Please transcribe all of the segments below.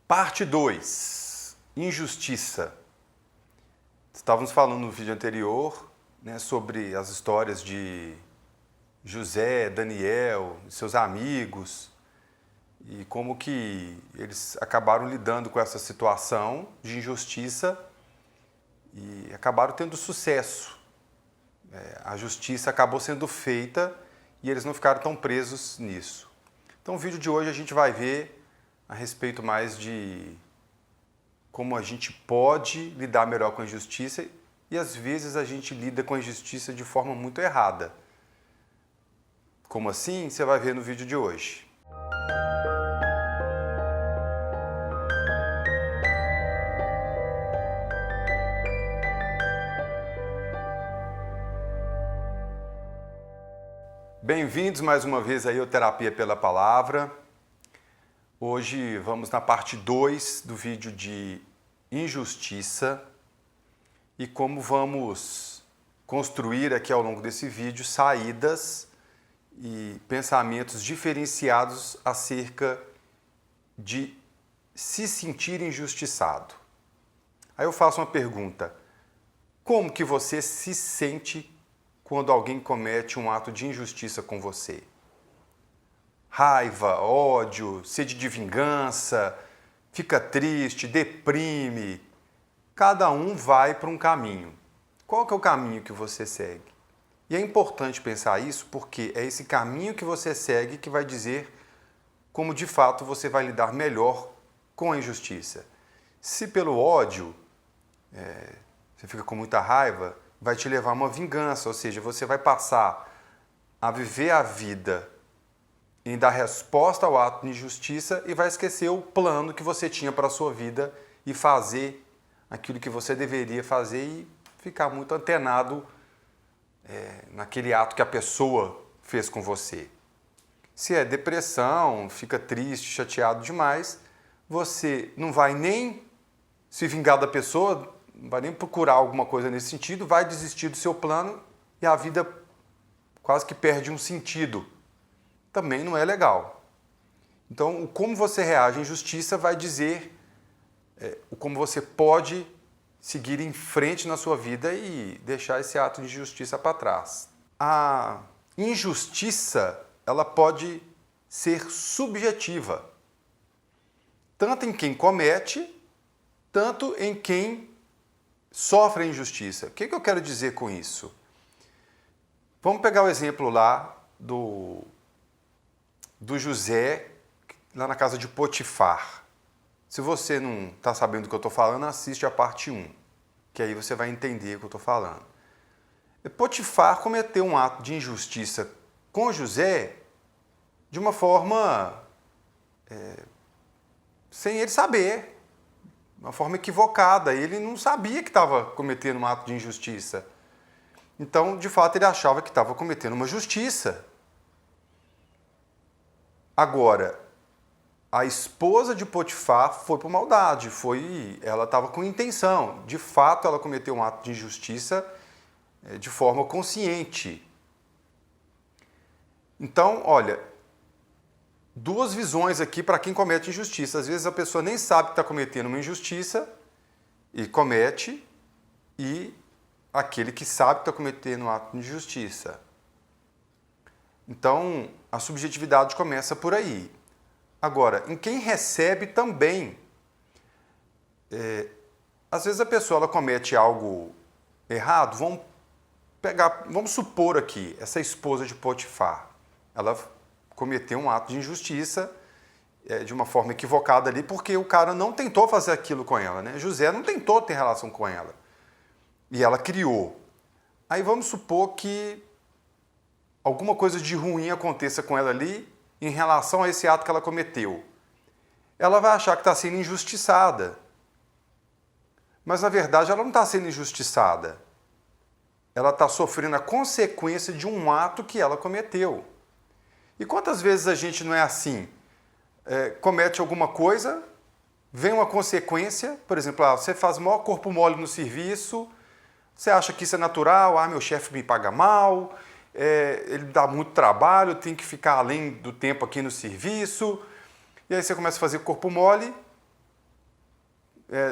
Parte 2, injustiça. Estávamos falando no vídeo anterior, sobre as histórias de José, Daniel, seus amigos, e como que eles acabaram lidando com essa situação de injustiça e acabaram tendo sucesso. A justiça acabou sendo feita e eles não ficaram tão presos nisso. Então, no vídeo de hoje a gente vai ver a respeito mais de como a gente pode lidar melhor com a injustiça e às vezes a gente lida com a injustiça de forma muito errada. Como assim? Você vai ver no vídeo de hoje. Bem-vindos mais uma vez aí ao Terapia pela Palavra. Hoje vamos na parte 2 do vídeo de injustiça e como vamos construir aqui ao longo desse vídeo saídas e pensamentos diferenciados acerca de se sentir injustiçado. Aí eu faço uma pergunta: como que você se sente quando alguém comete um ato de injustiça com você? Raiva, ódio, sede de vingança, fica triste, deprime. Cada um vai para um caminho. Qual que é o caminho que você segue? E é importante pensar isso porque é esse caminho que você segue que vai dizer como de fato você vai lidar melhor com a injustiça. Se pelo ódio você fica com muita raiva, vai te levar a uma vingança, ou seja, você vai passar a viver a vida em dar resposta ao ato de injustiça e vai esquecer o plano que você tinha para a sua vida e fazer aquilo que você deveria fazer e ficar muito antenado naquele ato que a pessoa fez com você. Se é depressão, fica triste, chateado demais, você não vai nem se vingar da pessoa, não vai nem procurar alguma coisa nesse sentido, vai desistir do seu plano e a vida quase que perde um sentido. Também não é legal. Então, como você reage à injustiça vai dizer como você pode seguir em frente na sua vida e deixar esse ato de injustiça para trás. A injustiça, ela pode ser subjetiva, tanto em quem comete, tanto em quem sofre a injustiça. O que eu quero dizer com isso? Vamos pegar o exemplo lá do José, lá na casa de Potifar. Se você não está sabendo do que eu estou falando, assiste a parte 1, que aí você vai entender o que eu estou falando. Potifar cometeu um ato de injustiça com José de uma forma sem ele saber, uma forma equivocada. Ele não sabia que estava cometendo um ato de injustiça. Então, de fato, ele achava que estava cometendo uma justiça. Agora, a esposa de Potifar foi por maldade, ela estava com intenção. De fato, ela cometeu um ato de injustiça de forma consciente. Então, olha, duas visões aqui para quem comete injustiça. Às vezes a pessoa nem sabe que está cometendo uma injustiça e comete, e aquele que sabe que está cometendo um ato de injustiça. Então, a subjetividade começa por aí. Agora, em quem recebe também, às vezes a pessoa ela comete algo errado. Vamos supor aqui, essa esposa de Potifar, ela cometeu um ato de injustiça de uma forma equivocada ali, porque o cara não tentou fazer aquilo com ela, né? José não tentou ter relação com ela. E ela criou. Aí vamos supor que alguma coisa de ruim aconteça com ela ali em relação a esse ato que ela cometeu. Ela vai achar que está sendo injustiçada. Mas, na verdade, ela não está sendo injustiçada. Ela está sofrendo a consequência de um ato que ela cometeu. E quantas vezes a gente não é assim? Comete alguma coisa, vem uma consequência, por exemplo, você faz o maior corpo mole no serviço, você acha que isso é natural, meu chefe me paga mal, ele dá muito trabalho, eu tenho que ficar além do tempo aqui no serviço, e aí você começa a fazer corpo mole,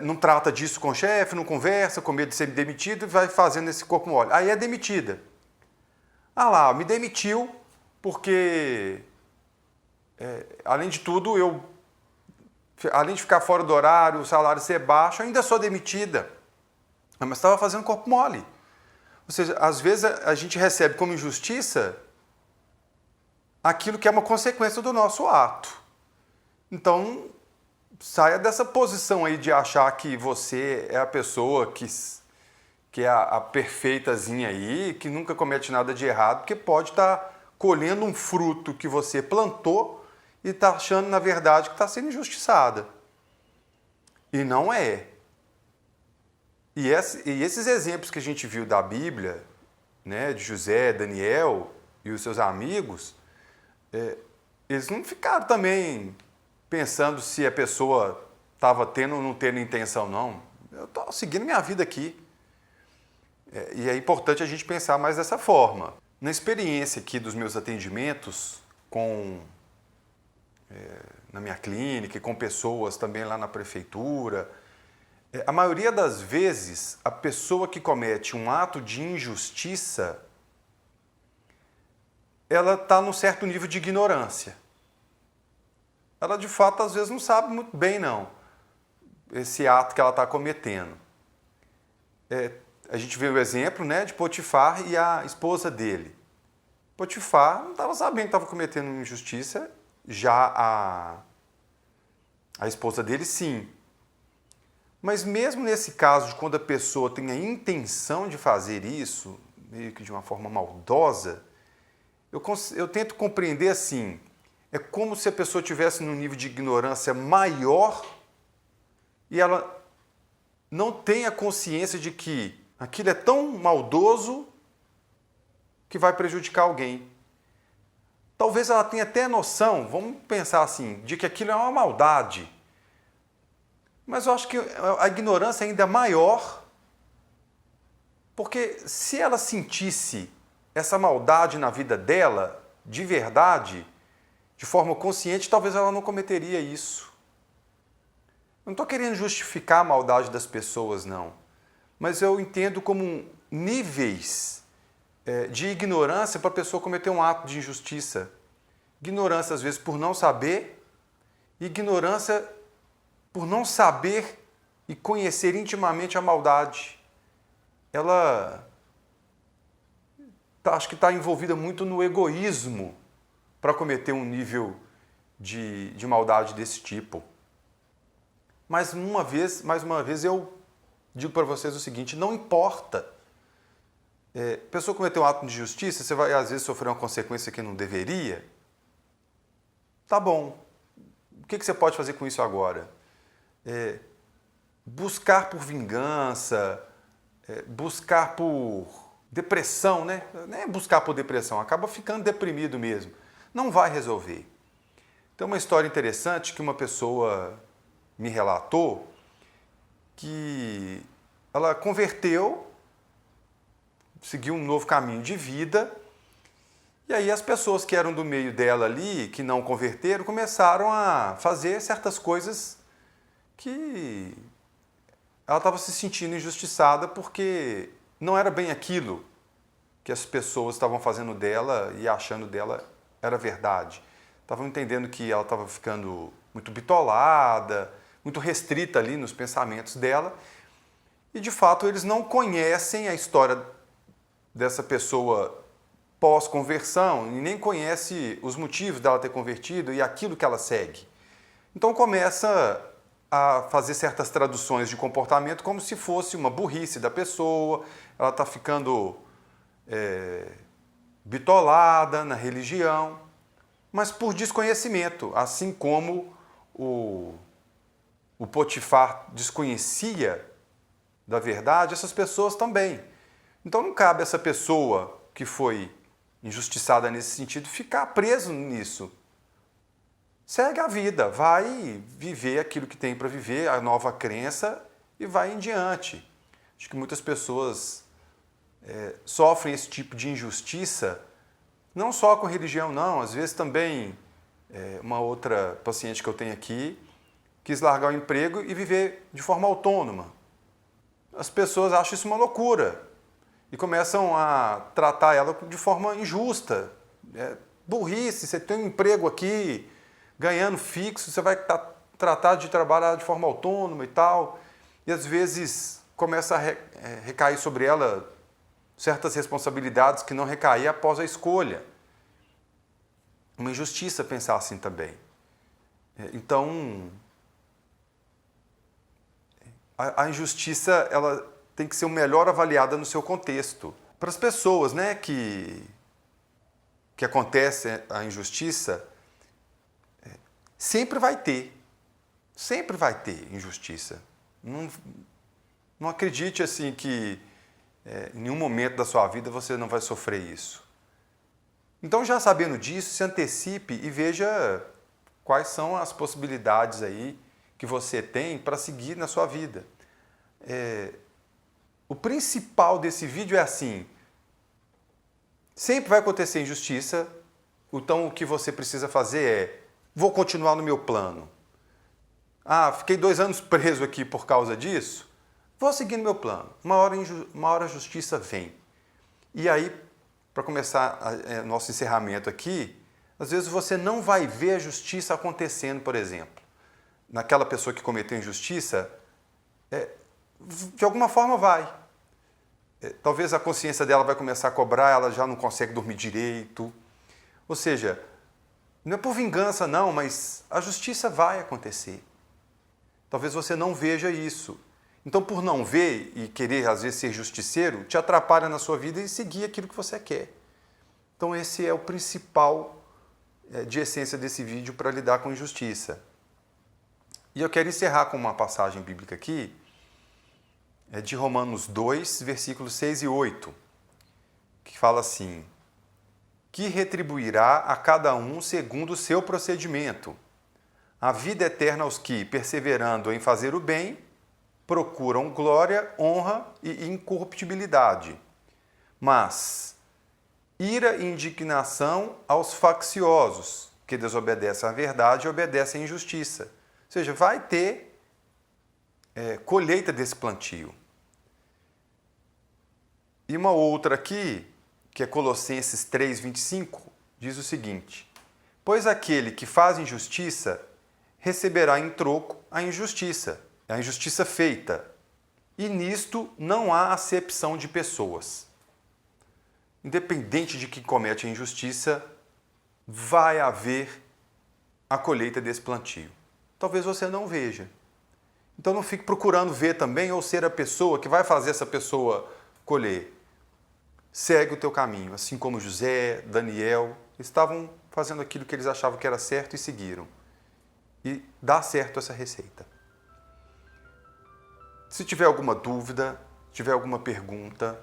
não trata disso com o chefe, não conversa, com medo de ser demitido e vai fazendo esse corpo mole. Aí é demitida. Ah lá, me demitiu porque, além de tudo, além de ficar fora do horário, o salário ser baixo, eu ainda sou demitida. Mas estava fazendo corpo mole. Ou seja, às vezes a gente recebe como injustiça aquilo que é uma consequência do nosso ato. Então, saia dessa posição aí de achar que você é a pessoa que é a perfeitazinha aí, que nunca comete nada de errado, porque pode estar colhendo um fruto que você plantou e está achando, na verdade, que está sendo injustiçada. E não é. E esses exemplos que a gente viu da Bíblia, né, de José, Daniel e os seus amigos, eles não ficaram também pensando se a pessoa estava tendo ou não tendo intenção, não. Eu estou seguindo minha vida aqui. E é importante a gente pensar mais dessa forma. Na experiência aqui dos meus atendimentos na minha clínica e com pessoas também lá na prefeitura, a maioria das vezes a pessoa que comete um ato de injustiça, ela está num certo nível de ignorância. Ela de fato às vezes não sabe muito bem não esse ato que ela está cometendo. A gente vê o exemplo, né, de Potifar e a esposa dele. Potifar não estava sabendo que estava cometendo injustiça, já a esposa dele sim. Mas mesmo nesse caso de quando a pessoa tem a intenção de fazer isso, meio que de uma forma maldosa, eu tento compreender assim, é como se a pessoa estivesse num nível de ignorância maior e ela não tem a consciência de que aquilo é tão maldoso que vai prejudicar alguém. Talvez ela tenha até noção, vamos pensar assim, de que aquilo é uma maldade. Mas eu acho que a ignorância ainda é maior, porque se ela sentisse essa maldade na vida dela, de verdade, de forma consciente, talvez ela não cometeria isso. Eu não estou querendo justificar a maldade das pessoas, não. Mas eu entendo como níveis de ignorância para a pessoa cometer um ato de injustiça. Ignorância, às vezes, por não saber, e ignorância por não saber e conhecer intimamente a maldade. Ela acho que está envolvida muito no egoísmo para cometer um nível de maldade desse tipo. Mas mais uma vez, eu digo para vocês o seguinte, não importa. A pessoa cometeu um ato de justiça, você vai às vezes sofrer uma consequência que não deveria. Tá bom. O que você pode fazer com isso agora? Buscar por vingança, buscar por depressão, né? Não é buscar por depressão, acaba ficando deprimido mesmo. Não vai resolver. Tem uma história interessante que uma pessoa me relatou que ela converteu, seguiu um novo caminho de vida, e aí as pessoas que eram do meio dela ali, que não converteram, começaram a fazer certas coisas que ela estava se sentindo injustiçada porque não era bem aquilo que as pessoas estavam fazendo dela e achando dela era verdade. Estavam entendendo que ela estava ficando muito bitolada, muito restrita ali nos pensamentos dela. E, de fato, eles não conhecem a história dessa pessoa pós-conversão e nem conhecem os motivos dela ter convertido e aquilo que ela segue. Então, começa a fazer certas traduções de comportamento como se fosse uma burrice da pessoa, ela está ficando bitolada na religião, mas por desconhecimento, assim como o Potifar desconhecia da verdade, essas pessoas também. Então não cabe essa pessoa que foi injustiçada nesse sentido ficar preso nisso. Segue a vida, vai viver aquilo que tem para viver, a nova crença e vai em diante. Acho que muitas pessoas sofrem esse tipo de injustiça, não só com religião, não. Às vezes também, uma outra paciente que eu tenho aqui, quis largar o emprego e viver de forma autônoma. As pessoas acham isso uma loucura e começam a tratar ela de forma injusta. Burrice, você tem um emprego aqui, ganhando fixo, você vai tratar de trabalhar de forma autônoma e tal. E às vezes começa a recair sobre ela certas responsabilidades que não recaíam após a escolha. Uma injustiça pensar assim também. Então, a injustiça ela tem que ser melhor avaliada no seu contexto. Para as pessoas, né, que acontece a injustiça, sempre vai ter injustiça. Não acredite assim que em nenhum momento da sua vida você não vai sofrer isso. Então, já sabendo disso, se antecipe e veja quais são as possibilidades aí que você tem para seguir na sua vida. O principal desse vídeo é assim: sempre vai acontecer injustiça, então o que você precisa fazer é: vou continuar no meu plano. Fiquei 2 anos preso aqui por causa disso, vou seguir no meu plano. Uma hora a justiça vem. E aí, para começar nosso encerramento aqui, às vezes você não vai ver a justiça acontecendo, por exemplo. Naquela pessoa que cometeu injustiça, de alguma forma vai. Talvez a consciência dela vai começar a cobrar, ela já não consegue dormir direito. Ou seja, não é por vingança não, mas a justiça vai acontecer. Talvez você não veja isso. Então, por não ver e querer, às vezes, ser justiceiro, te atrapalha na sua vida e seguir aquilo que você quer. Então, esse é o principal de essência desse vídeo para lidar com injustiça. E eu quero encerrar com uma passagem bíblica aqui, de Romanos 2, versículos 6 e 8, que fala assim: que retribuirá a cada um segundo o seu procedimento. A vida eterna aos que, perseverando em fazer o bem, procuram glória, honra e incorruptibilidade. Mas ira e indignação aos facciosos, que desobedecem à verdade e obedecem à injustiça. Ou seja, vai ter colheita desse plantio. E uma outra aqui, que é Colossenses 3, 25, diz o seguinte: pois aquele que faz injustiça receberá em troco a injustiça feita, e nisto não há acepção de pessoas. Independente de quem comete a injustiça, vai haver a colheita desse plantio. Talvez você não veja. Então não fique procurando ver também ou ser a pessoa que vai fazer essa pessoa colher. Segue o teu caminho, assim como José, Daniel, estavam fazendo aquilo que eles achavam que era certo e seguiram. E dá certo essa receita. Se tiver alguma dúvida, tiver alguma pergunta,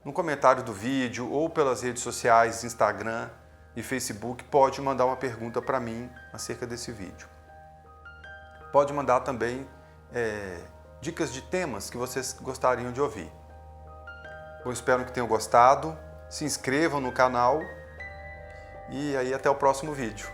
no comentário do vídeo ou pelas redes sociais, Instagram e Facebook, pode mandar uma pergunta para mim acerca desse vídeo. Pode mandar também dicas de temas que vocês gostariam de ouvir. Eu espero que tenham gostado, se inscrevam no canal e aí até o próximo vídeo.